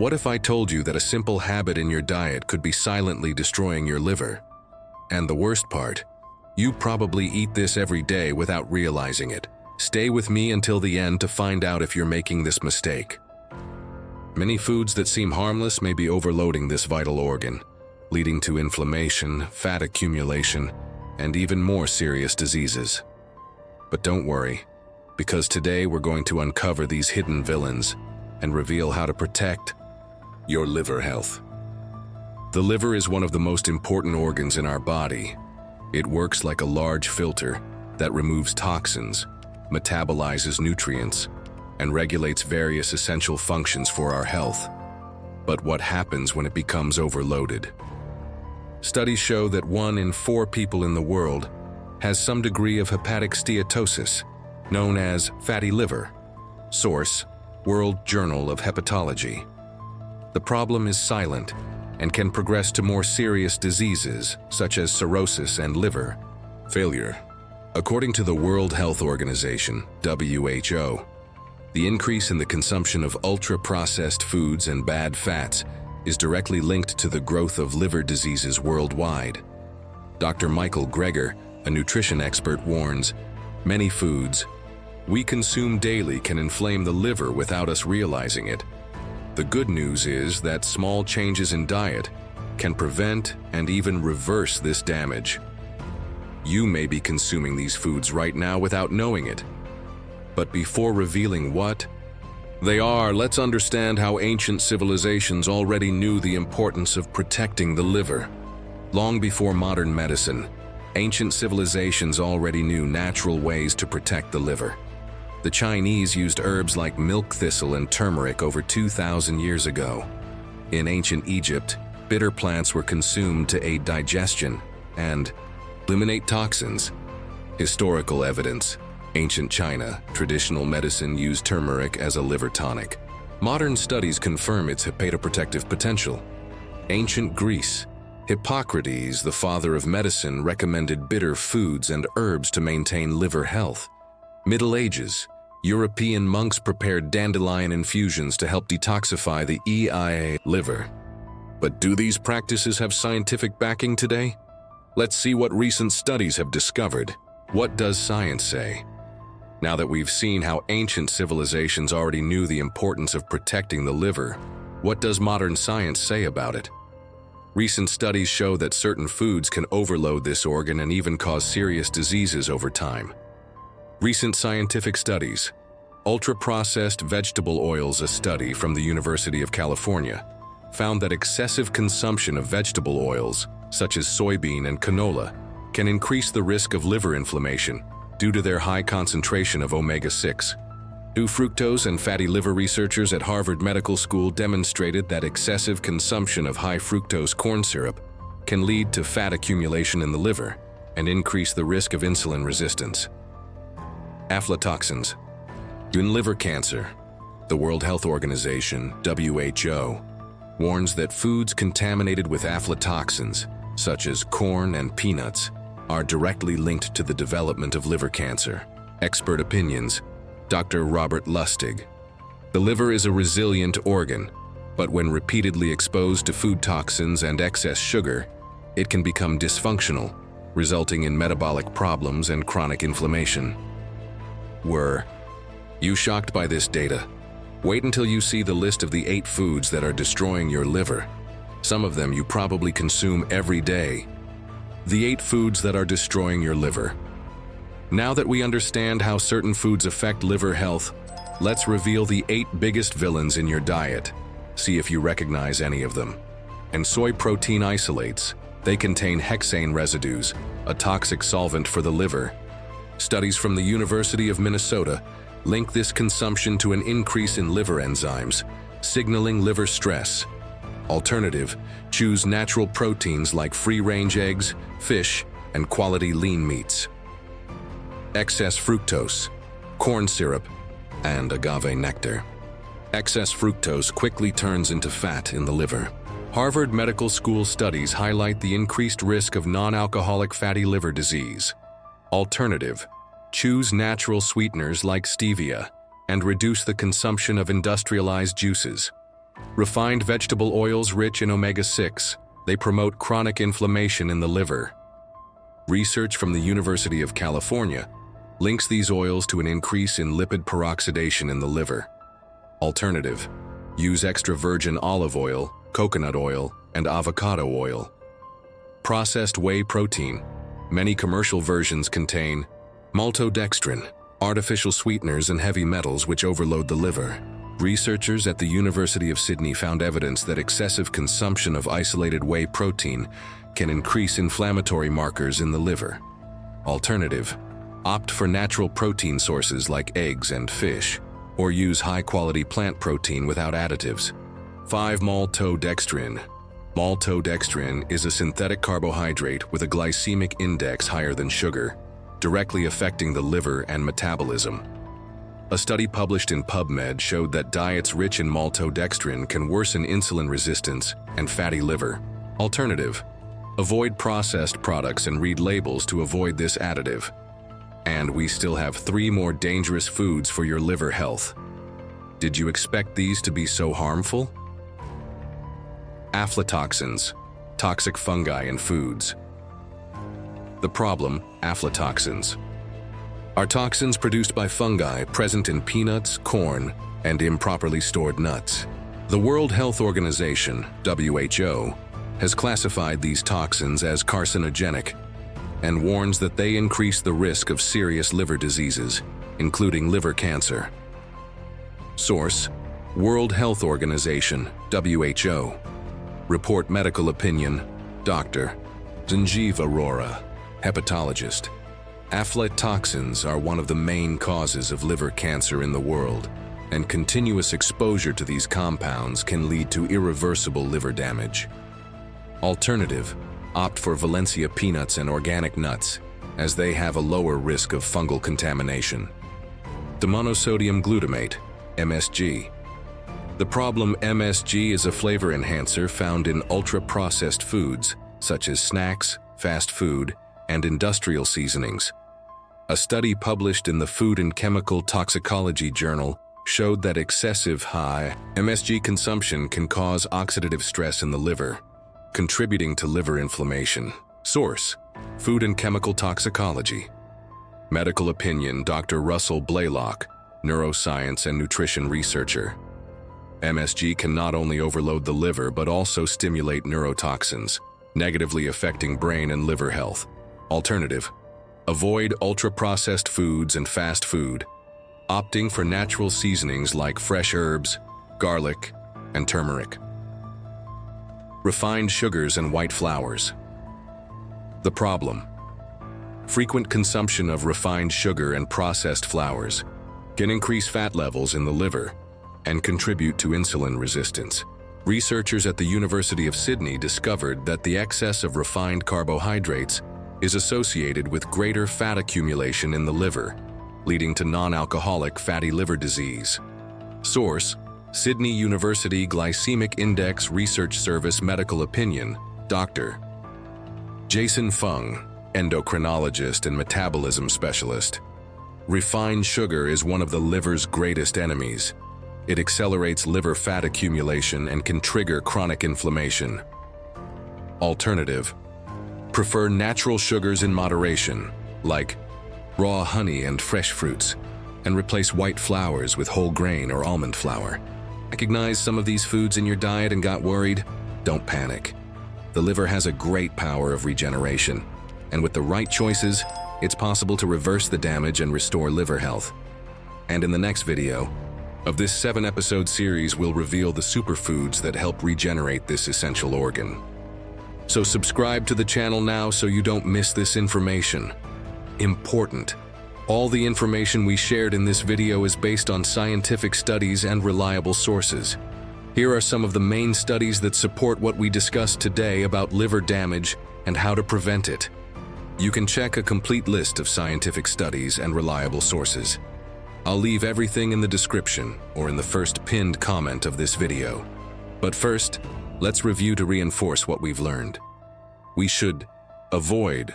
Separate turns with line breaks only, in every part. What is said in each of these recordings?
What if I told you that a simple habit in your diet could be silently destroying your liver? And the worst part, you probably eat this every day without realizing it. Stay with me until the end to find out if you're making this mistake. Many foods that seem harmless may be overloading this vital organ, leading to inflammation, fat accumulation, and even more serious diseases. But don't worry, because today we're going to uncover these hidden villains and reveal how to protect your liver health. The liver is one of the most important organs in our body. It works like a large filter that removes toxins, metabolizes nutrients, and regulates various essential functions for our health. But what happens when it becomes overloaded? Studies show that 1 in 4 people in the world has some degree of hepatic steatosis, known as fatty liver. Source: World Journal of Hepatology. The problem is silent and can progress to more serious diseases such as cirrhosis and liver failure. According to the World Health Organization, WHO, the increase in the consumption of ultra-processed foods and bad fats is directly linked to the growth of liver diseases worldwide. Dr. Michael Greger, a nutrition expert, warns, many foods we consume daily can inflame the liver without us realizing it. The good news is that small changes in diet can prevent and even reverse this damage. You may be consuming these foods right now without knowing it. But before revealing what they are, let's understand how ancient civilizations already knew the importance of protecting the liver. Long before modern medicine, ancient civilizations already knew natural ways to protect the liver. The Chinese used herbs like milk thistle and turmeric over 2,000 years ago. In ancient Egypt, bitter plants were consumed to aid digestion and eliminate toxins. Historical evidence: ancient China, traditional medicine used turmeric as a liver tonic. Modern studies confirm its hepatoprotective potential. Ancient Greece, Hippocrates, the father of medicine, recommended bitter foods and herbs to maintain liver health. Middle Ages, European monks prepared dandelion infusions to help detoxify the liver. But do these practices have scientific backing today? Let's see what recent studies have discovered. What does science say? Now that we've seen how ancient civilizations already knew the importance of protecting the liver, what does modern science say about it? Recent studies show that certain foods can overload this organ and even cause serious diseases over time. Recent scientific studies: ultra-processed vegetable oils. A study from the University of California found that excessive consumption of vegetable oils, such as soybean and canola, can increase the risk of liver inflammation due to their high concentration of omega-6. 2-fructose and fatty liver. Researchers at Harvard Medical School demonstrated that excessive consumption of high-fructose corn syrup can lead to fat accumulation in the liver and increase the risk of insulin resistance. Aflatoxins in liver cancer. The World Health Organization, WHO, warns that foods contaminated with aflatoxins, such as corn and peanuts, are directly linked to the development of liver cancer. Expert opinions: Dr. Robert Lustig. The liver is a resilient organ, but when repeatedly exposed to food toxins and excess sugar, it can become dysfunctional, resulting in metabolic problems and chronic inflammation. Were you shocked by this data? Wait until you see the list of the 8 foods that are destroying your liver. Some of them you probably consume every day. The 8 foods that are destroying your liver. Now that we understand how certain foods affect liver health, let's reveal the 8 biggest villains in your diet. See if you recognize any of them. And soy protein isolates. They contain hexane residues, a toxic solvent for the liver. Studies from the University of Minnesota link this consumption to an increase in liver enzymes, signaling liver stress. Alternative: choose natural proteins like free-range eggs, fish, and quality lean meats. Excess fructose, corn syrup, and agave nectar. Excess fructose quickly turns into fat in the liver. Harvard Medical School studies highlight the increased risk of non-alcoholic fatty liver disease. Alternative: choose natural sweeteners like stevia and reduce the consumption of industrialized juices. Refined vegetable oils rich in omega-6. They promote chronic inflammation in the liver. Research from the University of California links these oils to an increase in lipid peroxidation in the liver. Alternative: use extra virgin olive oil, coconut oil, and avocado oil. Processed whey protein. Many commercial versions contain maltodextrin, artificial sweeteners and heavy metals which overload the liver. Researchers at the University of Sydney found evidence that excessive consumption of isolated whey protein can increase inflammatory markers in the liver. Alternative: opt for natural protein sources like eggs and fish, or use high-quality plant protein without additives. 5. Maltodextrin. Maltodextrin is a synthetic carbohydrate with a glycemic index higher than sugar, directly affecting the liver and metabolism. A study published in PubMed showed that diets rich in maltodextrin can worsen insulin resistance and fatty liver. Alternative: avoid processed products and read labels to avoid this additive. And we still have 3 more dangerous foods for your liver health. Did you expect these to be so harmful? Aflatoxins, toxic fungi in foods. The problem: aflatoxins are toxins produced by fungi present in peanuts, corn, and improperly stored nuts. The World Health Organization, WHO, has classified these toxins as carcinogenic and warns that they increase the risk of serious liver diseases, including liver cancer. Source: World Health Organization, WHO. Report medical opinion, Dr. Sanjeev Arora, hepatologist. Aflatoxins are one of the main causes of liver cancer in the world, and continuous exposure to these compounds can lead to irreversible liver damage. Alternative: opt for Valencia peanuts and organic nuts, as they have a lower risk of fungal contamination. Monosodium glutamate, MSG. The problem: MSG is a flavor enhancer found in ultra-processed foods, such as snacks, fast food, and industrial seasonings. A study published in the Food and Chemical Toxicology Journal showed that excessive high MSG consumption can cause oxidative stress in the liver, contributing to liver inflammation. Source: Food and Chemical Toxicology. Medical opinion, Dr. Russell Blaylock, neuroscience and nutrition researcher. MSG can not only overload the liver but also stimulate neurotoxins, negatively affecting brain and liver health. Alternative: avoid ultra-processed foods and fast food, opting for natural seasonings like fresh herbs, garlic, and turmeric. Refined sugars and white flours. The problem: frequent consumption of refined sugar and processed flours can increase fat levels in the liver and contribute to insulin resistance. Researchers at the University of Sydney discovered that the excess of refined carbohydrates is associated with greater fat accumulation in the liver, leading to non-alcoholic fatty liver disease. Source: Sydney University Glycemic Index Research Service. Medical opinion, Dr. Jason Fung, endocrinologist and metabolism specialist. Refined sugar is one of the liver's greatest enemies. It accelerates liver fat accumulation and can trigger chronic inflammation. Alternative: prefer natural sugars in moderation, like raw honey and fresh fruits, and replace white flours with whole grain or almond flour. Recognize some of these foods in your diet and got worried? Don't panic. The liver has a great power of regeneration, and with the right choices, it's possible to reverse the damage and restore liver health. And in the next video of this 7-episode series, we'll reveal the superfoods that help regenerate this essential organ. So subscribe to the channel now so you don't miss this information. Important: all the information we shared in this video is based on scientific studies and reliable sources. Here are some of the main studies that support what we discussed today about liver damage and how to prevent it. You can check a complete list of scientific studies and reliable sources. I'll leave everything in the description or in the first pinned comment of this video. But first, let's review to reinforce what we've learned. We should avoid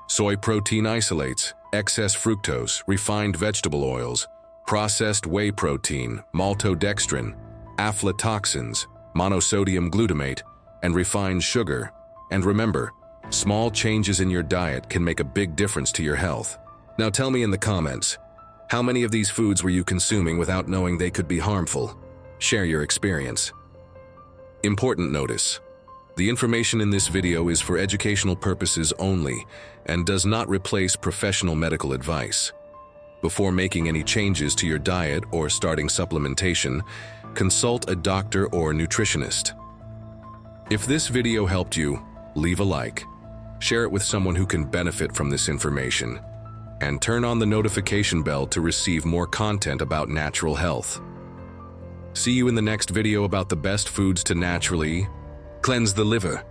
soy protein isolates, excess fructose, refined vegetable oils, processed whey protein, maltodextrin, aflatoxins, monosodium glutamate, and refined sugar. And remember, small changes in your diet can make a big difference to your health. Now tell me in the comments, how many of these foods were you consuming without knowing they could be harmful? Share your experience. Important notice: the information in this video is for educational purposes only and does not replace professional medical advice. Before making any changes to your diet or starting supplementation, consult a doctor or nutritionist. If this video helped you, leave a like, share it with someone who can benefit from this information, and turn on the notification bell to receive more content about natural health. See you in the next video about the best foods to naturally cleanse the liver.